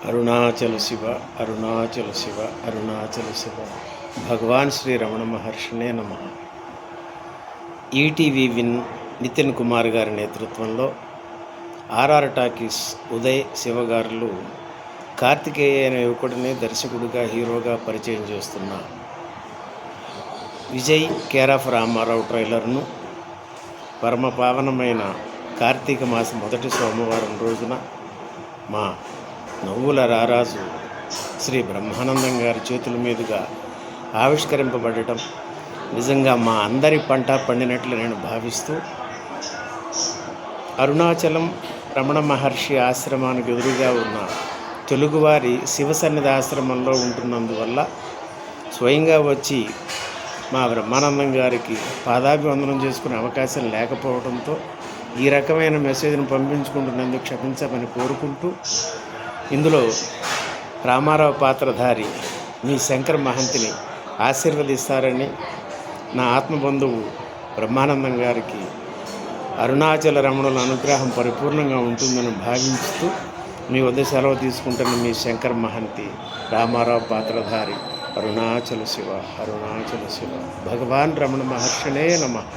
అరుణాచల శివ అరుణాచల శివ అరుణాచల శివ భగవాన్ శ్రీ రమణ మహర్షినే నమ. ETV win Nitin Kumar గారి నేతృత్వంలో ఆర్ఆర్ టాకీస్ ఉదయ్ శివగారులు కార్తికేయ అనే యువకుడిని దర్శకుడిగా హీరోగా పరిచయం చేస్తున్న విజయ్ కేర్ ఆఫ్ రామారావు ట్రైలర్ను పరమ పావనమైన కార్తీక మాసం మొదటి సోమవారం రోజున మా నవ్వుల రారాజు శ్రీ బ్రహ్మానందం గారి చేతుల మీదుగా ఆవిష్కరింపబడటం నిజంగా మా అందరి పంట పండినట్లు నేను భావిస్తూ, అరుణాచలం రమణ మహర్షి ఆశ్రమానికి ఎదురుగా ఉన్న తెలుగువారి శివసన్నిధి ఆశ్రమంలో ఉంటున్నందువల్ల స్వయంగా వచ్చి మా బ్రహ్మానందం గారికి పాదాభివందనం చేసుకునే అవకాశం లేకపోవడంతో ఈ రకమైన మెసేజ్ను పంపించుకుంటున్నందుకు క్షమించమని కోరుకుంటూ, ఇందులో రామారావు పాత్రధారి మీ శంకర్ మహంతిని ఆశీర్వదిస్తారని, నా ఆత్మబంధువు బ్రహ్మానందం గారికి అరుణాచల రమణుల అనుగ్రహం పరిపూర్ణంగా ఉంటుందని భావించుతూ మీ వద్ద సెలవు తీసుకుంటున్న మీ శంకర్ మహంతి, రామారావు పాత్రధారి. అరుణాచల శివ అరుణాచల శివ భగవాన్ రమణ మహర్షినే నమః.